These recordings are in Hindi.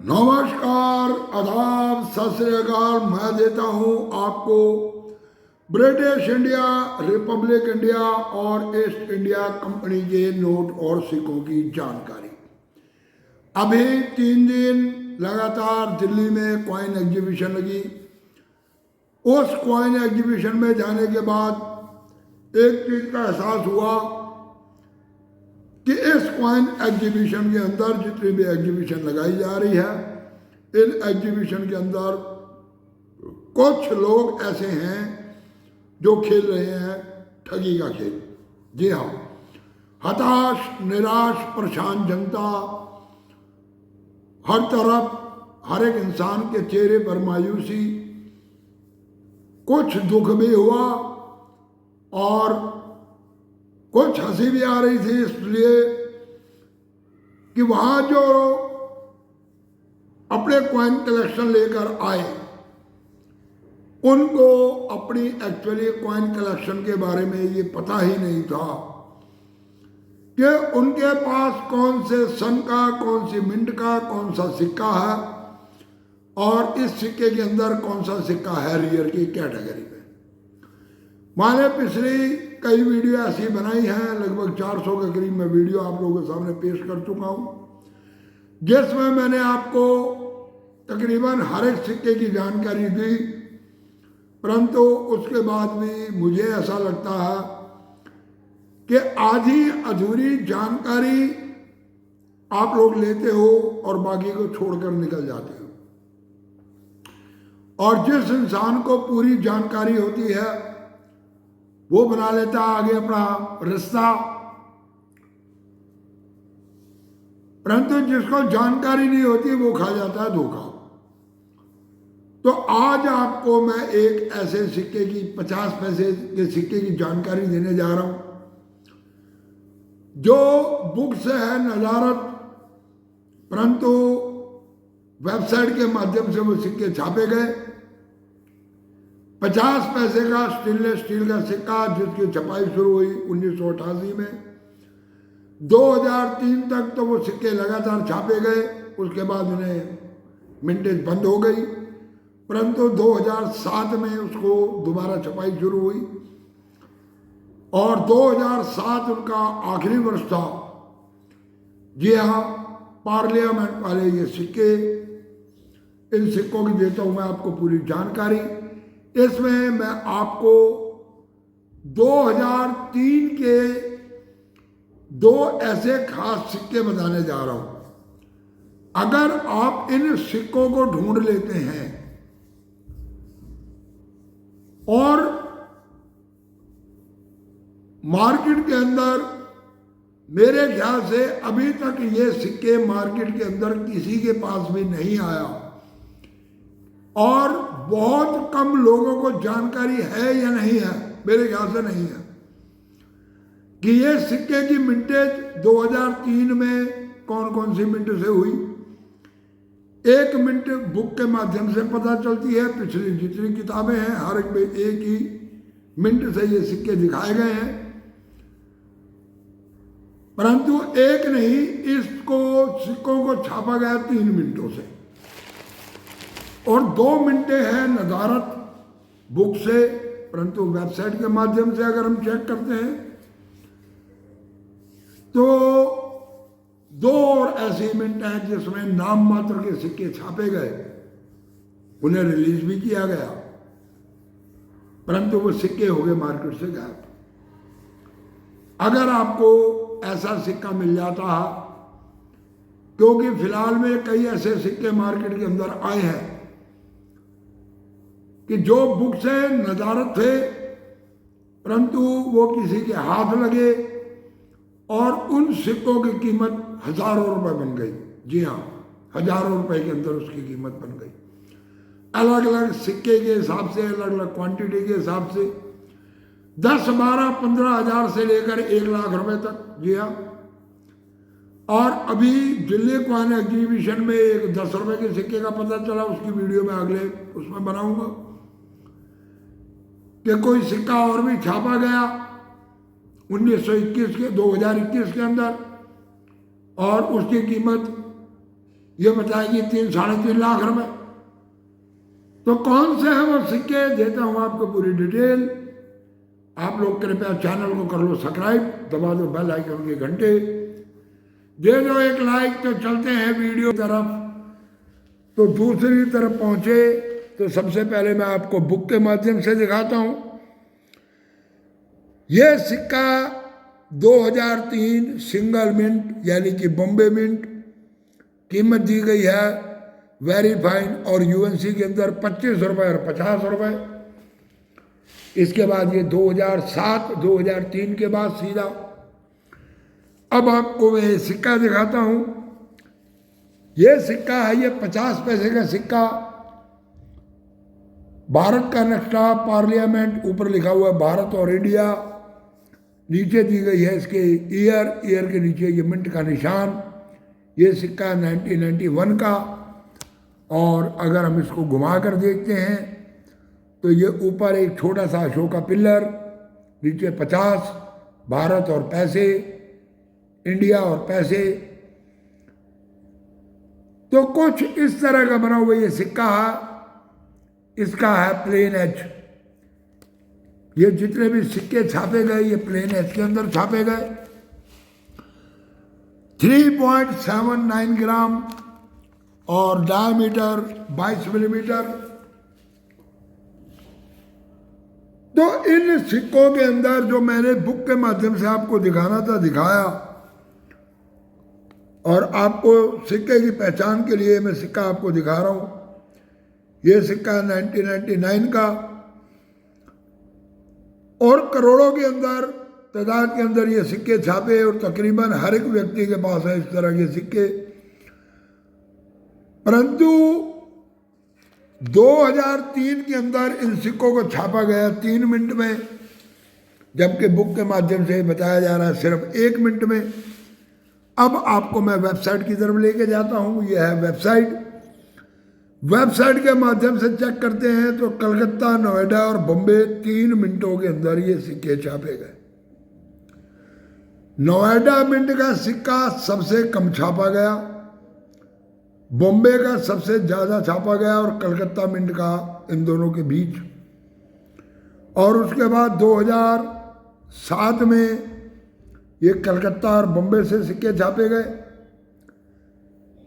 नमस्कार, आदाब, सत श्री अकाल। मैं देता हूं आपको ब्रिटिश इंडिया, रिपब्लिक इंडिया और ईस्ट इंडिया कंपनी के नोट और सिक्कों की जानकारी। अभी 3 दिन लगातार दिल्ली में कॉइन एग्जीबिशन लगी। उस कॉइन एग्जीबिशन में जाने के बाद एक चीज का एहसास हुआ कि इस कॉइन एग्जीबिशन के अंदर जितनी भी एग्जीबिशन लगाई जा रही है, इन एग्जीबिशन के अंदर कुछ लोग ऐसे हैं जो खेल रहे हैं ठगी का खेल। जी हाँ, हताश, निराश, परेशान जनता, हर तरफ हर एक इंसान के चेहरे पर मायूसी, कुछ दुख भी हुआ और कुछ हंसी भी आ रही थी, इसलिए कि वहां जो अपने कॉइन कलेक्शन लेकर आए उनको अपनी एक्चुअली कॉइन कलेक्शन के बारे में ये पता ही नहीं था कि उनके पास कौन से सन का, कौन सी मिंट का, कौन सा सिक्का है और इस सिक्के के अंदर कौन सा सिक्का है रियर की कैटेगरी में। मैंने पिछली कई वीडियो ऐसी बनाई हैं, लगभग 400 के करीब मैं वीडियो आप लोगों के सामने पेश कर चुका हूं, जिसमें मैंने आपको तकरीबन हर एक सिक्के की जानकारी दी। परंतु उसके बाद भी मुझे ऐसा लगता है कि आधी अधूरी जानकारी आप लोग लेते हो और बाकी को छोड़कर निकल जाते हो। और जिस इंसान को पूरी जानकारी होती है वो बना लेता आगे अपना रिश्ता, परंतु जिसको जानकारी नहीं होती वो खा जाता है धोखा। तो आज आपको मैं एक ऐसे सिक्के की 50 पैसे के सिक्के की जानकारी देने जा रहा हूं जो बुक से है नजारत, परंतु वेबसाइट के माध्यम से वो सिक्के छापे गए। 50 पैसे का स्टेनलेस स्टील का सिक्का जिसकी छपाई शुरू हुई 1988 में। 2003 तक तो वो सिक्के लगातार छापे गए, उसके बाद उन्हें मिंटेज बंद हो गई, परंतु 2007 में उसको दोबारा छपाई शुरू हुई और 2007 उनका आखिरी वर्ष था। जी हाँ, पार्लियामेंट वाले ये सिक्के, इन सिक्कों की देता हूं मैं आपको पूरी जानकारी। इसमें मैं आपको 2003 के 2 ऐसे खास सिक्के बताने जा रहा हूं। अगर आप इन सिक्कों को ढूंढ लेते हैं और मार्केट के अंदर, मेरे ख्याल से अभी तक ये सिक्के मार्केट के अंदर किसी के पास भी नहीं आया और बहुत कम लोगों को जानकारी है या नहीं है, मेरे ख्याल से नहीं है, कि ये सिक्के की मिंटेज 2003 में कौन कौन सी मिंट से हुई। 1 मिंट बुक के माध्यम से पता चलती है, पिछली जितनी किताबें हैं हर एक में एक ही मिंट से ये सिक्के दिखाए गए हैं, परंतु एक नहीं, इसको सिक्कों को छापा गया 3 मिनटों से और 2 मिनटें हैं नदारत बुक से, परंतु वेबसाइट के माध्यम से अगर हम चेक करते हैं तो 2 और ऐसी मिनट हैं जिसमें नाम मात्र के सिक्के छापे गए, उन्हें रिलीज भी किया गया, परंतु वो सिक्के हो गए मार्केट से गायब। अगर आपको ऐसा सिक्का मिल जाता है, क्योंकि फिलहाल में कई ऐसे सिक्के मार्केट के अंदर आए हैं कि जो बुक से नजारत थे, परंतु वो किसी के हाथ लगे और उन सिक्कों की कीमत हजारों रुपए बन गई। जी हाँ, हजारों रुपए के अंदर उसकी कीमत बन गई। अलग अलग सिक्के के हिसाब से, अलग अलग क्वांटिटी के हिसाब से 10, 12, 15 हजार से लेकर 1 लाख रुपए तक। जी हाँ, और अभी दिल्ली कॉइन एग्जीबिशन में एक 10 रुपए के सिक्के का पता चला, उसकी वीडियो में अगले उसमें बनाऊंगा, कि कोई सिक्का और भी छापा गया 1921 के 2021 के अंदर और उसकी कीमत ये बताएगी 3-3.5 लाख रुपए। तो कौन से हैं वो सिक्के, देता हूं आपको पूरी डिटेल। आप लोग कृपया चैनल को कर लो सब्सक्राइब, दबा दो बेल आइकन के घंटे, दे दो एक लाइक। तो चलते हैं वीडियो तरफ। तो दूसरी तरफ पहुंचे तो सबसे पहले मैं आपको बुक के माध्यम से दिखाता हूं। यह सिक्का 2003 सिंगल मिंट यानी कि बॉम्बे मिंट, कीमत दी गई है वेरी फाइन और यूएनसी के अंदर 25 रुपये और 50 रुपये। इसके बाद ये 2007-2003 के बाद सीधा। अब आपको मैं ये सिक्का दिखाता हूं। ये सिक्का है, ये 50 पैसे का सिक्का, भारत का नक्शा, पार्लियामेंट, ऊपर लिखा हुआ है भारत और इंडिया, नीचे दी गई है इसके ईयर के नीचे ये मिंट का निशान। ये सिक्का 1991 का। और अगर हम इसको घुमा कर देखते हैं तो ये ऊपर एक छोटा सा अशोक का पिल्लर, नीचे 50, भारत और पैसे, इंडिया और पैसे। तो कुछ इस तरह का बना हुआ ये सिक्का है। इसका है प्लेन एच। ये जितने भी सिक्के छापे गए ये प्लेन एच के अंदर छापे गए। 3.79 ग्राम और डायमीटर 22 मिलीमीटर। तो इन सिक्कों के अंदर जो मैंने बुक के माध्यम से आपको दिखाना था दिखाया, और आपको सिक्के की पहचान के लिए मैं सिक्का आपको दिखा रहा हूं। ये सिक्का 1999 का, और करोड़ों के अंदर तादाद के अंदर ये सिक्के छापे, और तकरीबन हर एक व्यक्ति के पास है इस तरह के सिक्के। परंतु 2003 के अंदर इन सिक्कों को छापा गया 3 मिनट में, जबकि बुक के माध्यम से बताया जा रहा है सिर्फ 1 मिनट में। अब आपको मैं वेबसाइट की तरफ लेके जाता हूं। यह है वेबसाइट के माध्यम से चेक करते हैं तो कलकत्ता, नोएडा और बॉम्बे 3 मिनटों के अंदर ये सिक्के छापे गए। नोएडा मिंट का सिक्का सबसे कम छापा गया, बॉम्बे का सबसे ज़्यादा छापा गया, और कलकत्ता मिंट का इन दोनों के बीच। और उसके बाद 2007 में ये कलकत्ता और बॉम्बे से सिक्के छापे गए।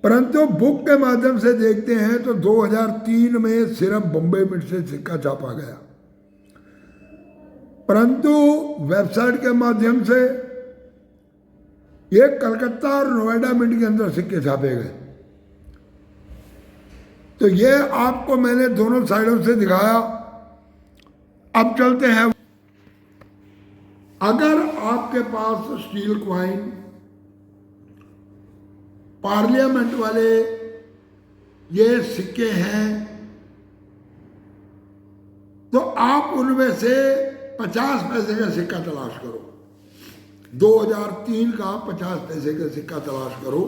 परंतु बुक के माध्यम से देखते हैं तो 2003 में सिर्फ बॉम्बे मिंट से सिक्का छापा गया। परंतु वेबसाइट के माध्यम से ये कलकत्ता और नोएडा मिंट के अंदर सिक्के छापे गए। तो ये आपको मैंने दोनों साइडों से दिखाया। अब चलते हैं। अगर आपके पास स्टील क्वाइन पार्लियामेंट वाले ये सिक्के हैं तो आप उनमें से 50 पैसे का सिक्का तलाश करो। 2003 का 50 पैसे का सिक्का तलाश करो,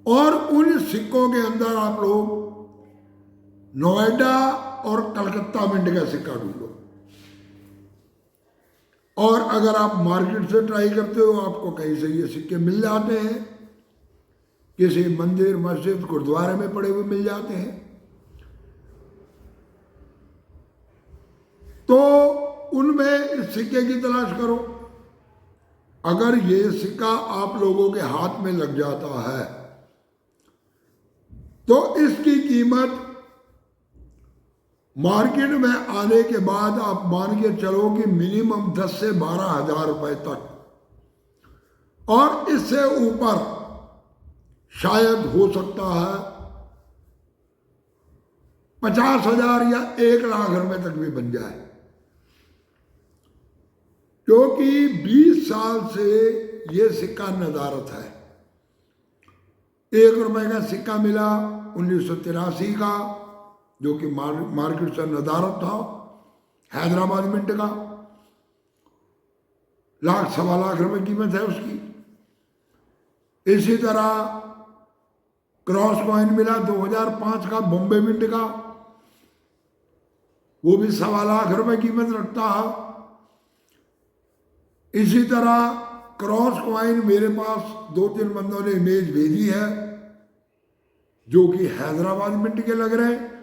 और उन सिक्कों के अंदर आप लोग नोएडा और कलकत्ता मिंट का सिक्का ढूंढो। और अगर आप मार्केट से ट्राई करते हो, आपको कहीं से ये सिक्के मिल जाते हैं, किसी मंदिर, मस्जिद, गुरुद्वारे में पड़े हुए मिल जाते हैं। तो उनमें इस सिक्के की तलाश करो। अगर ये सिक्का आप लोगों के हाथ में लग जाता है तो इसकी कीमत मार्केट में आने के बाद आप मान के चलो कि मिनिमम 10 से 12 हजार रुपए तक, और इससे ऊपर शायद हो सकता है 50,000 या 1 लाख रुपए तक भी बन जाए। क्योंकि 20 साल से ये सिक्का नदारत है। 1 रुपए का सिक्का मिला 1983 का, जो कि मार्केट से नदारत था, हैदराबाद मिंट का, 1,00,000-1.25 लाख रुपए कीमत है उसकी। इसी तरह क्रॉस कॉइन मिला 2005 का बॉम्बे मिंट का, वो भी 1.25 लाख रुपए कीमत रखता है। इसी तरह क्रॉस कॉइन मेरे पास 2-3 बंदों ने इमेज भेजी है, जो कि हैदराबाद मिंट के लग रहे हैं।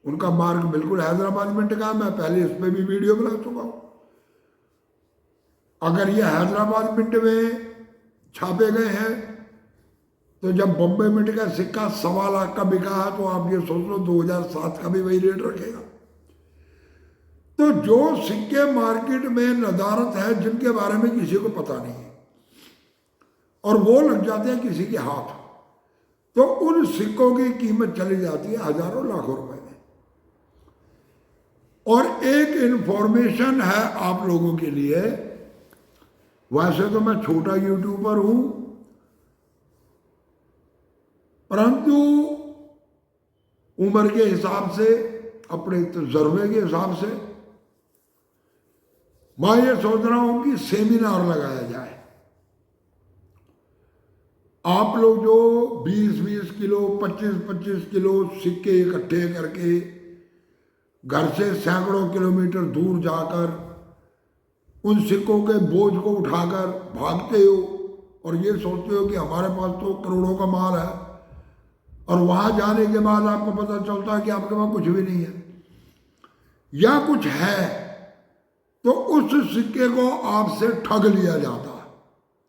उनका मार्क बिल्कुल हैदराबाद मिंट का, मैं पहले इस पर भी वीडियो बना चुका हूं। अगर ये हैदराबाद मिंट में छापे गए हैं तो जब बॉम्बे मिंट का सिक्का 1.25 लाख का बिका है तो आप ये सोच लो 2007 का भी वही रेट रखेगा। तो जो सिक्के मार्केट में नदारत है, जिनके बारे में किसी को पता नहीं है और वो लग जाते हैं किसी के हाथ, तो उन सिक्कों की कीमत चली जाती है हजारों लाखों रुपए में। और एक इंफॉर्मेशन है आप लोगों के लिए, वैसे तो मैं छोटा यूट्यूबर हूं, परंतु उम्र के हिसाब से, अपने तजुर्बे के हिसाब से मैं ये सोच रहा हूं कि सेमिनार लगाया जाए। आप लोग जो 20-20 किलो 25-25 किलो सिक्के इकट्ठे करके घर से सैकड़ों किलोमीटर दूर जाकर उन सिक्कों के बोझ को उठाकर भागते हो और ये सोचते हो कि हमारे पास तो करोड़ों का माल है, और वहां जाने के बाद आपको पता चलता है कि आपके पास कुछ भी नहीं है या कुछ है, तो उस सिक्के को आपसे ठग लिया जाता है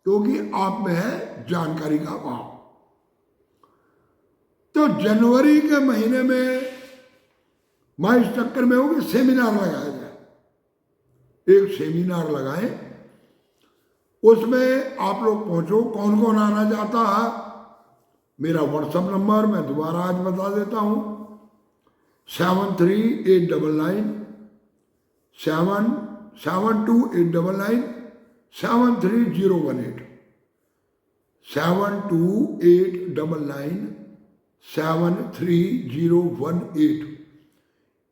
क्योंकि आप में है जानकारी का अभाव। तो जनवरी के महीने में मैं इस चक्कर में हूं कि सेमिनार लगाया जाए। एक सेमिनार लगाएं, उसमें आप लोग पहुंचो, कौन कौन आना चाहता है। मेरा व्हाट्सएप नंबर मैं दोबारा आज बता देता हूं, 72899 72899 73018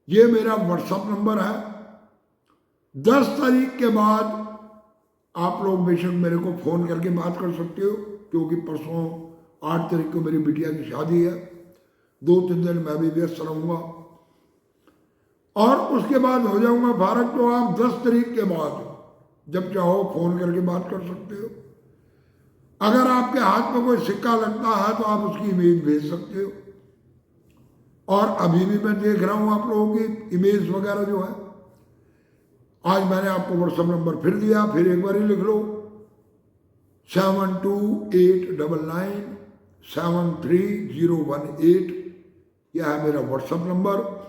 ये मेरा व्हाट्सएप नंबर है। 10 तारीख के बाद आप लोग बेशक मेरे को फ़ोन करके बात कर सकते हो, क्योंकि परसों 8 तारीख को मेरी बिटिया की शादी है। 2-3 दिन मैं भी व्यस्त रहूँगा और उसके बाद हो जाऊँगा फारग। तो आप 10 तारीख के बाद जब चाहो फ़ोन करके बात कर सकते हो। अगर आपके हाथ में कोई सिक्का लगता है तो आप उसकी इमेज भेज सकते हो, और अभी भी मैं देख रहा हूँ आप लोगों की इमेज वगैरह जो है। आज मैंने आपको व्हाट्सएप नंबर फिर दिया, फिर एक बार ही लिख लो, 72899 73018 यह है मेरा व्हाट्सएप नंबर।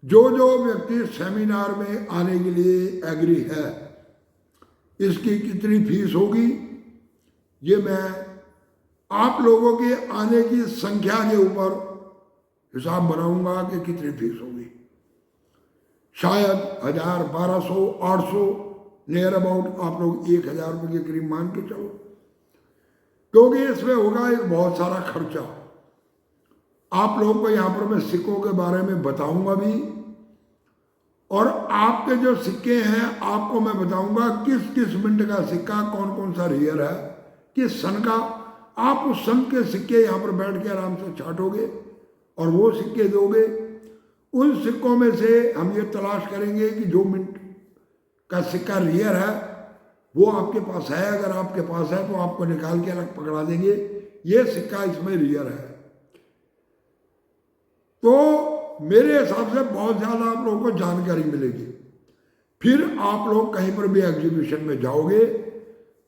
जो व्यक्ति सेमिनार में आने के लिए एग्री है, इसकी कितनी फीस होगी ये मैं आप लोगों के आने की संख्या के ऊपर हिसाब बनाऊंगा कि कितनी फीस होगी। शायद 1000, 1200, 800 नियर अबाउट आप लोग 1000 रुपये के करीब मान के चलो, क्योंकि इसमें होगा एक बहुत सारा खर्चा। आप लोगों को यहाँ पर मैं सिक्कों के बारे में बताऊंगा भी, और आपके जो सिक्के हैं आपको मैं बताऊंगा किस किस मिनट का सिक्का, कौन कौन सा रियर है, किस सन का। आप उस सन के सिक्के यहाँ पर बैठ के आराम से छाटोगे और वो सिक्के दोगे। उन सिक्कों में से हम ये तलाश करेंगे कि जो मिनट का सिक्का रियर है वो आपके पास है। अगर आपके पास है तो आपको निकाल के अलग पकड़ा देंगे, ये सिक्का इसमें रियर है। तो मेरे हिसाब से बहुत ज़्यादा आप लोगों को जानकारी मिलेगी। फिर आप लोग कहीं पर भी एग्जीबिशन में जाओगे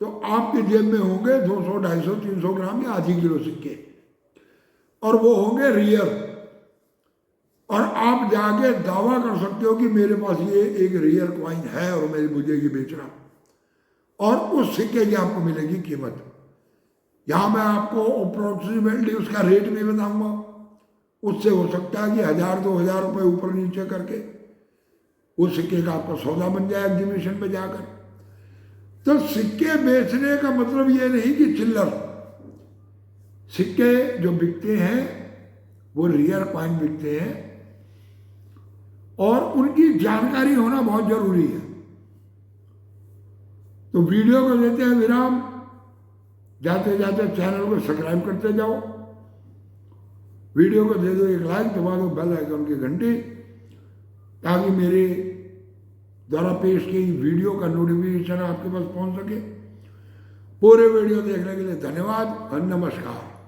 तो आपके जेब में होंगे 200, 250, 300 ग्राम या आधी किलो सिक्के, और वो होंगे रियर। और आप जाके दावा कर सकते हो कि मेरे पास ये एक रियर कॉइन है और मुझे ये बेचना, और उस सिक्के की आपको मिलेगी कीमत। यहाँ मैं आपको अप्रोक्सीमेटली उसका रेट भी बताऊंगा। उससे हो सकता है कि 1000-2000 रुपये ऊपर नीचे करके उस सिक्के का आपका सौदा बन जाए एग्जीबिशन पे जाकर। तो सिक्के बेचने का मतलब ये नहीं कि चिल्लर। सिक्के जो बिकते हैं वो रियर कॉइन बिकते हैं, और उनकी जानकारी होना बहुत जरूरी है। तो वीडियो को देते हैं विराम, जाते जाते चैनल को सब्सक्राइब करते जाओ, वीडियो को दे दो एक लाइक, दबा दो बेल आइकन की घंटी, ताकि मेरे द्वारा पेश की वीडियो का नोटिफिकेशन आपके पास पहुंच सके। पूरे वीडियो देखने के लिए धन्यवाद और नमस्कार।